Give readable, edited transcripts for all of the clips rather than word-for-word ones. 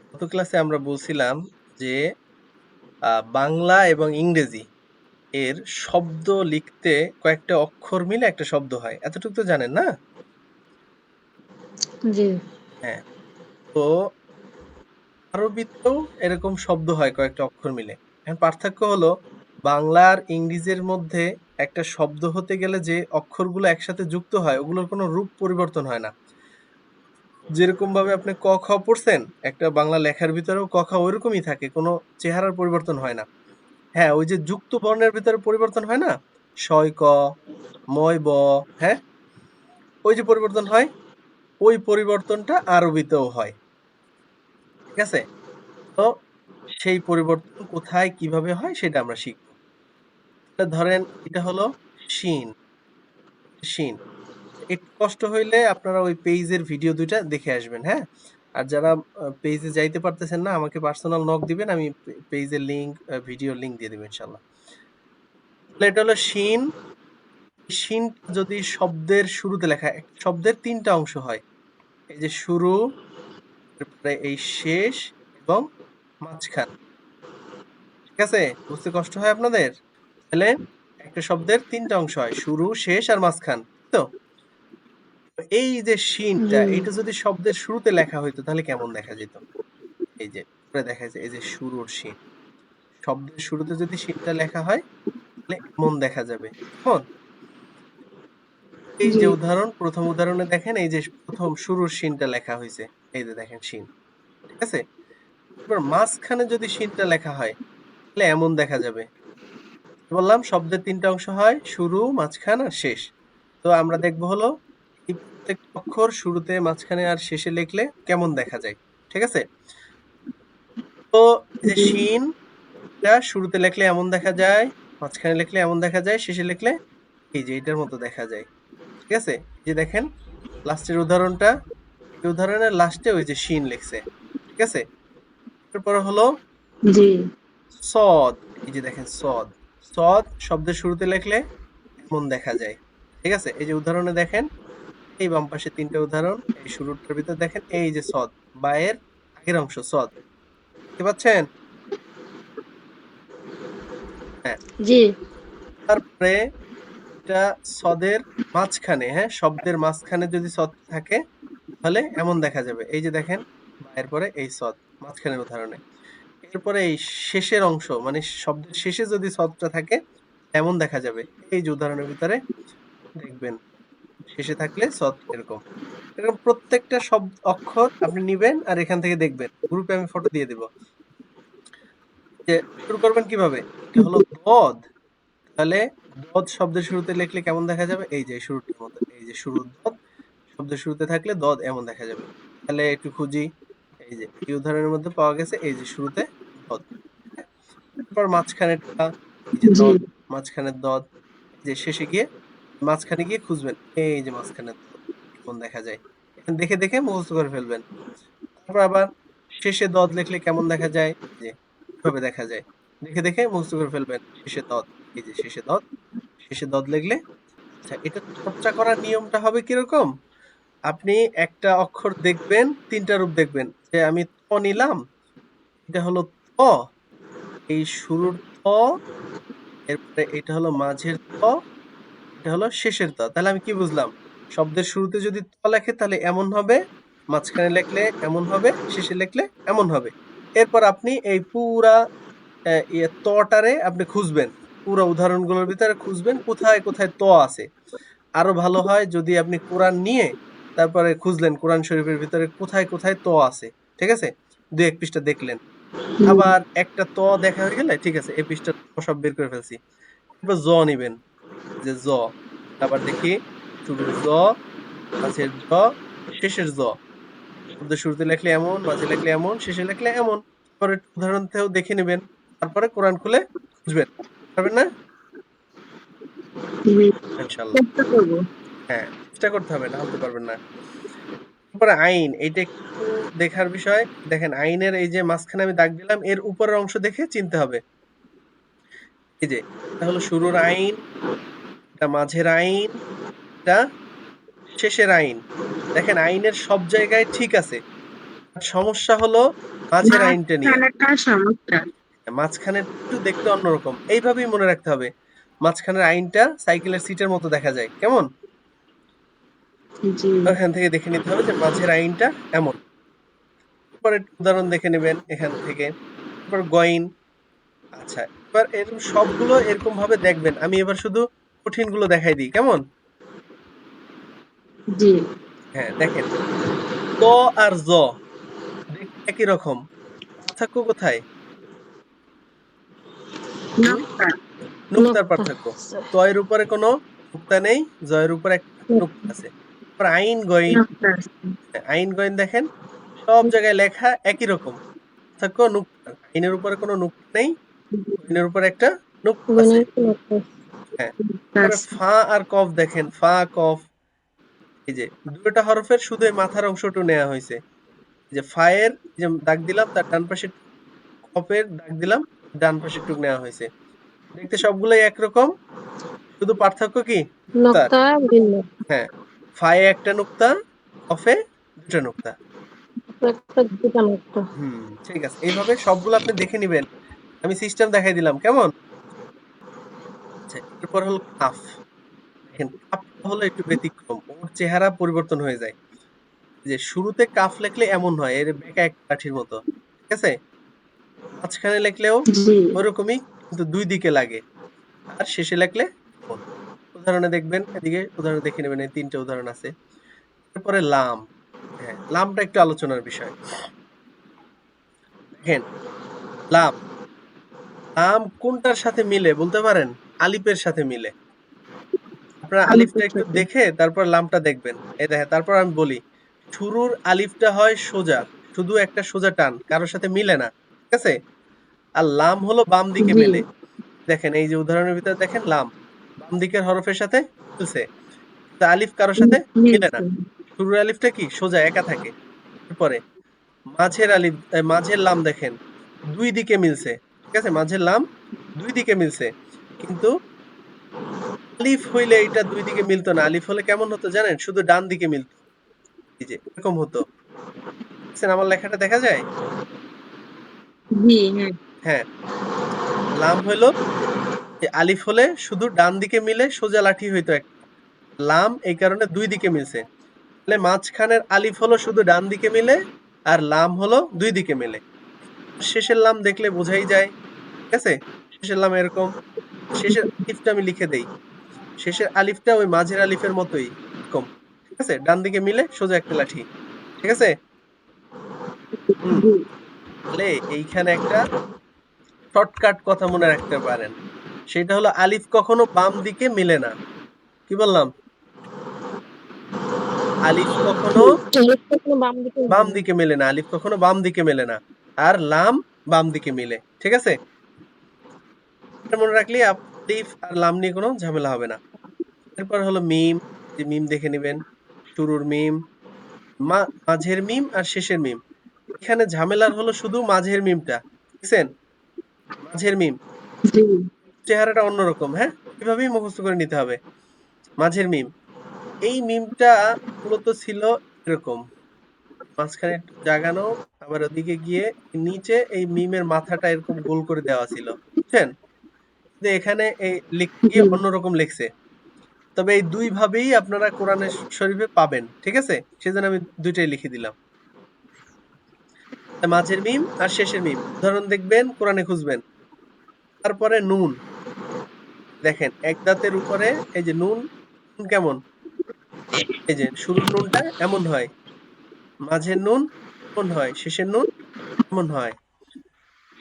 গত ক্লাসে আমরা বলছিলাম যে বাংলা এবং ইংরেজি এর শব্দ লিখতে কয়েকটা অক্ষর মিলে একটা শব্দ হয়, এতটুকু তো জানেন না? জি। হ্যাঁ, তো আরবিতেও এরকম শব্দ হয় কয়েকটা অক্ষর মিলে। এখন পার্থক্য হলো বাংলা আর ইংরেজির মধ্যে একটা শব্দ হতে গেলে যে অক্ষরগুলো একসাথে যুক্ত হয় ওগুলোর কোনো রূপ পরিবর্তন হয় না। যেরকম ভাবে আপনি ক খ পড়ছেন একটা বাংলা লেখার ভিতরেও ক খ ওইরকমই থাকে, কোনো চেহারার পরিবর্তন হয় না। হ্যাঁ, ওই যে যুক্ত বর্ণের ভিতরে পরিবর্তন হয় না, শয় ক, ময় ব, হ্যাঁ, ওই যে পরিবর্তন হয়, ওই পরিবর্তনটা আরবিতেও হয়। ঠিক আছে? তো সেই পরিবর্তন কোথায় কিভাবে হয় সেটা আমরা শিখবো। ধরেন এটা হলো শিন, শিন। একটু কষ্ট হইলে আপনারা ওই পেজের ভিডিও দুইটা দেখে আসবেন, হ্যাঁ? আর যারা পেজে যাইতে পারতেছেন না আমাকে পার্সোনাল নক দিবেন, আমি পেজের লিংক, ভিডিও লিংক দিয়ে দেবো ইনশাল্লাহ। তাহলে এটা হলো শিন। শিন যদি শব্দের শুরুতে লেখা, শব্দের তিনটা অংশ হয়, এই যে শুরু, তারপরে এই শেষ এবং মাঝখান। ঠিক আছে, বুঝতে কষ্ট হয় আপনাদের? তাহলে একটা শব্দের তিনটা অংশ হয়, শুরু, শেষ আর মাঝখান। তো এই যে শিনটা, জি। এটা যদি শব্দের শুরুতে লেখা হইতো তাহলে কেমন দেখা যেত? এই যে উপরে দেখা যায়, এই যে শুরুর শিন, শব্দের শুরুতে যদি শিনটা লেখা হয় তাহলে এমন দেখা যাবে। কেমন? এই জি। যে উদাহরণ, প্রথম উদাহরণে দেখেন এই যে প্রথম শুরুর শিনটা লেখা হয়েছে, এই যে দেখেন শিন। ঠিক আছে, এবার মাঝখানে যদি শিনটা লেখা হয় তাহলে এমন দেখা যাবে। বললাম শব্দের তিনটা অংশ হয়, শুরু, মাঝখান আর শেষ। তো আমরা দেখবো হলো এই প্রত্যেক অক্ষর শুরুতে, মাঝখানে আর শেষে লিখলে কেমন দেখা যায়। ঠিক আছে, তো এই যে জি। শিন, এটা শুরুতে লিখলে এমন দেখা যায়, মাঝখানে লিখলে এমন দেখা যায়, শেষে লিখলে এই যে এটার মতো দেখা যায়। ঠিক আছে, এই যে দেখেন লাস্টের উদাহরণটা, এই উদাহরণের লাস্টে ওই যে শিন লিখছে। ঠিক আছে, এরপরে হলো জি। সদ, এই যে দেখেন সদ, সদ শব্দের শুরুতে লিখলে এমন দেখা যায়। ঠিক আছে, এই যে উদাহরণে দেখেন, এই বাম পাশে তিনটা উদাহরণ, এই শুরুটার ভিতর দেখেন এই যে সদ, বায়ের আগের অংশ সদ, দেখতে পাচ্ছেন? হ্যাঁ, জি। তারপরে এটা সদের মাঝখানে, হ্যাঁ, শব্দের মাঝখানে যদি সদ থাকে তাহলে এমন দেখা যাবে, এই যে দেখেন বায়ের পরে এই সদ, মাঝখানের উদাহরণে। এরপরে এই শেষের অংশ মানে শব্দের শেষে যদি সদটা থাকে এমন দেখা যাবে, এই যে উদাহরণের ভিতরে দেখবেন শেষে থাকলে সদ এরকম। এরকম প্রত্যেকটা শব্দ অক্ষর আপনি নিবেন আর এখান থেকে দেখবেন, গ্রুপে আমি ফটো দিয়ে দিব। যে শুরু করবেন কিভাবে, এটা হলো দদ, তাহলে দদ শব্দের শুরুতে লিখলে কেমন দেখা যাবে, এই যে শুরুটার মতো, এই যে শুরু দদ শব্দের শুরুতে থাকলে দদ এমন দেখা যাবে। তাহলে একটু খুঁজি, এই যে এই উদাহরণের মধ্যে পাওয়া গেছে এই যে শুরুতে দদ, তারপর মাঝখানেরটা এই যে জি। দদ, মাঝখানের দদ, এই যে শেষে গিয়ে মাঝখানে গিয়ে খুঁজবেন, এই যে মাঝখানের দদ কেমন দেখা যায়, এখন দেখে দেখে মুখস্থ করে ফেলবেন। তারপর আবার শেষে দদ লিখলে কেমন দেখা যায়, এই যে কিভাবে দেখা যায়, দেখে দেখে মুখস্থ করে ফেলবেন। শেষে দদ, এই যে শেষে দদ, শেষে দদ লিখলে। আচ্ছা, এটা চর্চা করার নিয়মটা হবে কিরকম, আপনি একটা অক্ষর দেখবেন, তিনটা রূপ দেখবেন, যে আমি ত নিলাম, এটা হলো ত, এই শুরুর ত, এরপরে এটা হলো মাঝের ত, এটা হলো শেষের ত। তাহলে আমি কি বুঝলাম, শব্দের শুরুতে যদি ত লেখে তাহলে এমন হবে, মাঝখানে লিখলে এমন হবে, শেষে লিখলে এমন হবে। এরপর আপনি এই পুরা তটারে আপনি খুঁজবেন, পুরো উদাহরণগুলোর ভিতরে খুঁজবেন কোথায় কোথায় ত আছে। আরো ভালো হয় যদি আপনি কোরআন নিয়ে তারপরে খুঁজলেন কোরআন শরীফের ভিতরে কোথায় কোথায় ত আছে। ঠিক আছে, দুই এক পৃষ্ঠা দেখলেন, আবার একটা ত দেখা হয়ে গেলে ঠিক আছে এই পৃষ্ঠা সব বের করে ফেলছি, এবার জ নিবেন, যে জ, আবার দেখি শুরুর জ, মাঝের জ, শেষের জ, শব্দের শুরুতে লেখলে এমন, মাঝে লেখলে এমন, শেষে লেখলে এমন। পরে উদাহরণ থেকেও দেখে নেবেন, তারপরে কোরআন খুলে খুঁজবেন, পারবেন না? জি। ইনশাল্লাহ। চেষ্টা করব। হ্যাঁ, চেষ্টা করতে হবে, না হতে পারবেন না। তারপরে আইন, এইটা একটু দেখার বিষয়। দেখেন আইনের এই যে মাঝখানে আমি দাগ দিলাম, এর উপরের অংশ দেখে চিনতে হবে। এই যে এটা হলো শুরুর আইন, এটা মাঝের আইন, এটা শেষের আইন। দেখেন আইনের সব জায়গায় ঠিক আছে, সমস্যা হলো মাঝের আইনটা নিয়ে। মাঝখানেরটা সমস্যা। মাঝখানে একটু দেখতে অন্যরকম। এইভাবেই মনে রাখতে হবে। মাঝখানের আইনটা সাইকেলের সিটের মতো দেখা যায়। কেমন? জি। এখান থেকে দেখে নিতে হবে যে মাঝের আইনটা এমন। এরপর একটু উদাহরণ দেখে নেবেন এখান থেকে। এরপর গয়িন। আচ্ছা, এবার এরকম সবগুলো এরকম ভাবে দেখবেন। আমি এবার শুধু কঠিনগুলো দেখাই দিই। কেমন? জি। হ্যাঁ, দেখেন। ত আর জ দেখতে একই রকম। পার্থক্য কোথায়? হুম? নকশা। নুক্তার নোক্তা পার্থক্য। তয়ের উপরে কোনো নুক্তা নেই, জয়ের উপরে একটা নুক্তা আছে। এবার আইন গয়িন। নকশা। আইন গয়িন দেখেন সব জায়গায় লেখা একই রকম। পার্থক্য নুক্তা। আইনের উপরে কোনো নুক্তা নেই, গয়িনের উপরে একটা নুক্তা আছে। হ্যাঁ। তারপরে ফা আর কফ দেখেন, ফা কফ এই যে দুটো হরফের শুধু এই মাথার অংশটুকু নেওয়া হয়েছে। এই যে ফায়ের যে দাগ দিলাম তার ডান পাশে কফের দাগ দিলাম ডান পাশে টুক নেওয়া হয়েছে। দেখতে সবগুলোই একরকম, শুধু পার্থক্য কি? নুক্তার। নোক্তা ভিন্ন হ্যাঁ, ফায়ে একটা নুক্তা, কফে দুটা নুক্তা। একটা দুটা নোক্তা। ঠিক আছে। এইভাবে সবগুলো আপনি দেখে নিবেন। আমি সিস্টেম দেখাই দিলাম। কেমন? আচ্ছা, এরপর হলো কাফ। দেখেন কাফটা হলো একটু ব্যতিক্রম। ওর চেহারা পরিবর্তন হয়ে যায়। যে শুরুতে কাফ লেখলে এমন হয়, এর বেঁকা এক লাঠির মতো। ঠিক আছে? মাঝখানে লেখলেও জি। ওরকমই, কিন্তু দুই দিকে লাগে। আর শেষে লেখলে এমন। উদাহরণে দেখবেন, এদিকে উদাহরণ দেখে নেবেন, এই ৩ টে উদাহরণ আছে। এরপরে লাম। হ্যাঁ, লামটা একটু আলোচনার বিষয়। দেখেন, লাম। লাম কোনটার সাথে মিলে বলতে পারেন? আলিফের সাথে মিলে। আপনারা আলিফটা আলিফের একটু সাথে। দেখে তারপর লামটা দেখবেন। এই দেখেন, তারপর আমি বলি। শুরুর আলিফটা হয় সোজা, শুধু একটা সোজা টান, কারোর সাথে মিলে না। ঠিক আছে? আর লাম হলো বাম দিকে জি। মেলে। দেখেন এই যে উদাহরণের ভিতরে দেখেন লাম বাম দিকের হরফের সাথে মিলছে, কিন্তু আলিফ কারোর সাথে মিলে না। মিলছে। শুরুর আলিফটা কি সোজা একা থাকে। এরপরে মাঝের আলিফ মাঝের লাম দেখেন দুই দিকে মিলছে। ঠিক আছে? মাঝের লাম দুই দিকে মিলছে, কিন্তু আলিফ হইলে এটা দুই দিকে মিলতো না। আলিফ হলে কেমন হতো জানেন? শুধু ডান দিকে মিলতো। এই যে এরকম হতো। দেখছেন আমার লেখাটা দেখা যায়? জি। হ্যাঁ। হ্যাঁ, লাম হইলো যে আলিফ হলে শুধু ডান দিকে মিলে সোজা লাঠি হইতো একটা। লাম এই কারণে দুই দিকে মিলছে। তাহলে মাঝখানের আলিফ হলো শুধু ডান দিকে মিলে, আর লাম হলো দুই দিকে মিলে। শেষের লাম দেখলে বোঝাই যায়। ঠিক আছে? শেষের লাম এরকম। শেষের আলিফটা আমি লিখে দেই। শেষের আলিফটা ওই মাঝের আলিফের মতোই এরকম। ঠিক আছে? ডান দিকে মিলে সোজা একটা লাঠি। ঠিক আছে? হুম। জি। তাহলে এইখানে একটা শর্টকাট কথা মনে রাখতে পারেন। সেটা হলো আলিফ কখনো বাম দিকে মিলে না। কি বললাম? আলিফ কখনো আলিফ কখনো বাম দিকে বাম মিলে না। দিকে মেলে না। আলিফ কখনো বাম দিকে মেলে না। আর লাম বাম দিকে মিলে। ঠিক আছে? এটা মনে রাখলেই আলিফ আর লাম নিয়ে কোনো ঝামেলা হবে না। এরপর হলো মিম। যে মিম দেখে নিবেন। শুরুর মিম, মাঝের মিম আর শেষের মিম। এখানে ঝামেলার হলো শুধু মাঝের মিমটা। দেখছেন? মাঝের মিম জি। চেহারাটা অন্যরকম। হ্যাঁ, এভাবেই মুখস্থ করে নিতে হবে। মাঝের মিম, এই মিমটা মূলত ছিল এরকম, মাঝখানে একটু জাগানো, আবার ওদিকে গিয়ে নিচে এই মিমের মাথাটা এরকম গোল করে দেওয়া ছিল। বুঝছেন? যে এখানে এই লিখতে জি। গিয়ে অন্যরকম লিখছে। তবে এই দুই ভাবেই আপনারা কোরআনে শরীফে পাবেন। ঠিক আছে? সেজন্য আমি দুইটাই লিখে দিলাম। মাঝের মিম আর শেষের মিম উদাহরণ দেখবেন, কোরআনে খুঁজবেন। তারপরে নুন। দেখেন এক দাঁতের উপরে এই যে নুন, নুন কেমন? এই যে শুরুর নুনটা এমন হয়, মাঝের নুন এমন হয়, শেষের নুন এমন হয়।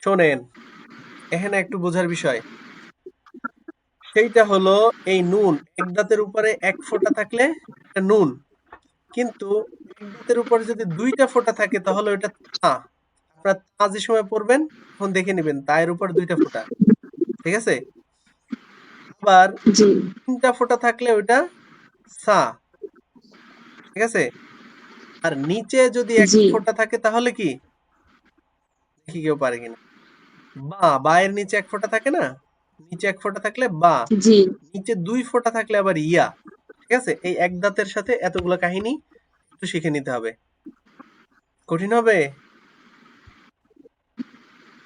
শোনেন, এখানে একটু বোঝার বিষয়। সেইটা হলো এই নুন এক দাঁতের উপরে এক ফোঁটা থাকলে এটা নুন, কিন্তু এক দাঁতের উপরে যদি দুইটা ফোঁটা থাকে তাহলে ওটা তা। আপনারা তা যে সময় পড়বেন তখন দেখে নেবেন তায়ের উপর দুইটা ফোঁটা। ঠিক আছে? আবার জি। তিনটা ফোঁটা থাকলে ওইটা সা। ঠিক আছে? আর নিচে যদি এক জি। ফোঁটা থাকে তাহলে কি? দেখি কেউ পারে কিনা। বা, বা এর নিচে এক ফোঁটা থাকে না? নিচে এক ফোঁটা থাকলে বা, জি। নিচে দুই ফোঁটা থাকলে আবার ইয়া। ঠিক আছে? এই এক দাঁতের সাথে এতগুলো কাহিনী একটু শিখে নিতে হবে। কঠিন হবে?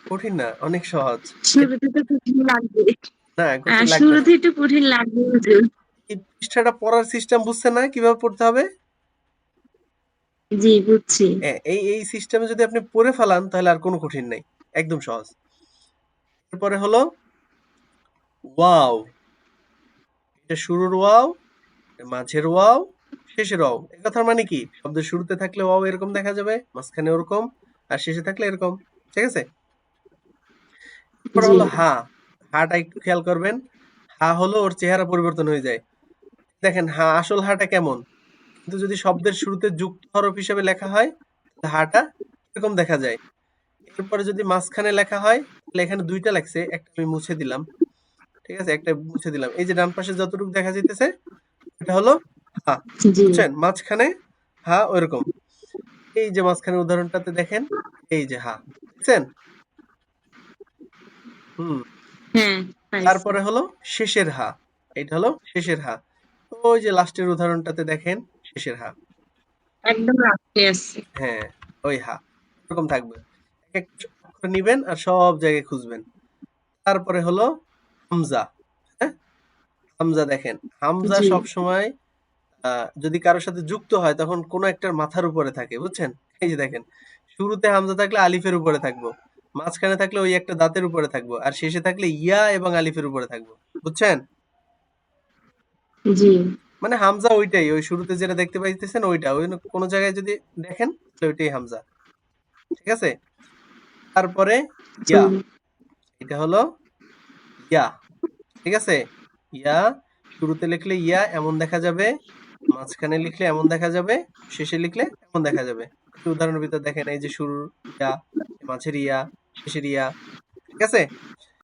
কঠিন না, অনেক সহজ। শুরুতে তো কঠিন লাগবে। না, কঠিন লাগবে না। শুরুতে একটু কঠিন লাগবে হুজুর। এই পৃষ্ঠাটা পড়ার সিস্টেম বুঝছেন না কিভাবে পড়তে হবে? জি, বুঝছি। এই সিস্টেমে যদি আপনি পড়ে ফেলান তাহলে আর কোনো কঠিন নাই, একদম সহজ। এরপরে হলো ওয়াও। এটা শুরুর ওয়াও, মাঝের ওয়াও, শেষের ওয়াও। এই কথার মানে কি? শব্দের শুরুতে থাকলে ওয়াও এরকম দেখা যাবে, মাঝখানে ওরকম, আর শেষে থাকলে এরকম। ঠিক আছে? এরপরে জি, হলো হা। হাটা একটু খেয়াল করবেন। হা হলো ওর চেহারা পরিবর্তন হয়ে যায়। দেখেন হা, আসল হাটা কেমন? কিন্তু যদি শব্দের শুরুতে যুক্ত হরফ হিসেবে লেখা হয় তাহলে হাটা এরকম দেখা যায়। এরপরে যদি মাঝখানে লেখা হয় তাহলে এখানে দুইটা লেখছে, একটা আমি মুছে দিলাম। ঠিক আছে, একটা মুছে দিলাম। এই যে ডান পাশে যতটুকু দেখা যাইতেছে এটা হলো হা। জি। বুঝছেন? মাঝখানে হা ওইরকম। এই যে মাঝখানে উদাহরণটাতে দেখেন, এই যে হা। দেখছেন? হুম। হ্যাঁ, পাইছি। তারপরে হলো শেষের হা। এটা হলো শেষের হা। ওই যে লাস্টের উদাহরণটাতে দেখেন শেষের হা। একদম লাস্টে আছে। হ্যাঁ, ওই হা। এরকম থাকবে। এক অক্ষর নিবেন আর সব জায়গায় খুঁজবেন। তারপরে হলো হামজা। হ্যাঁ? হামজা দেখেন। হামজা জি, সবসময় যদি কারোর সাথে যুক্ত হয় তখন কোনো একটার মাথার উপরে থাকে, বুঝছেন? এই যে দেখেন, শুরুতে হামজা থাকলে আলিফের উপরে থাকবো, মাঝখানে থাকলে ওই একটা দাঁতের উপরে থাকবো, আর শেষে থাকলে ইয়া এবং আলিফের উপরে থাকবো। বুঝছেন? জি, মানে হামজা ওইটাই, ওই শুরুতে যেটা দেখতে পাইতেছেন ওইটা, ওই কোনো জায়গায় যদি দেখেন তাহলে ওইটাই হামজা। ঠিক আছে? তারপরে জি, ইয়া। এটা হলো ইয়া। ঠিক আছে? ইয়া, শুরুতে লিখলে ইয়া এমন দেখা যাবে, মাঝখানে লিখলে এমন দেখা যাবে, শেষে লিখলে এমন দেখা যাবে। এই উদাহরণের ভিতর দেখেন, এই যে শুরুর ইয়া, মাঝের ইয়া, শেষের ইয়া। ঠিক আছে?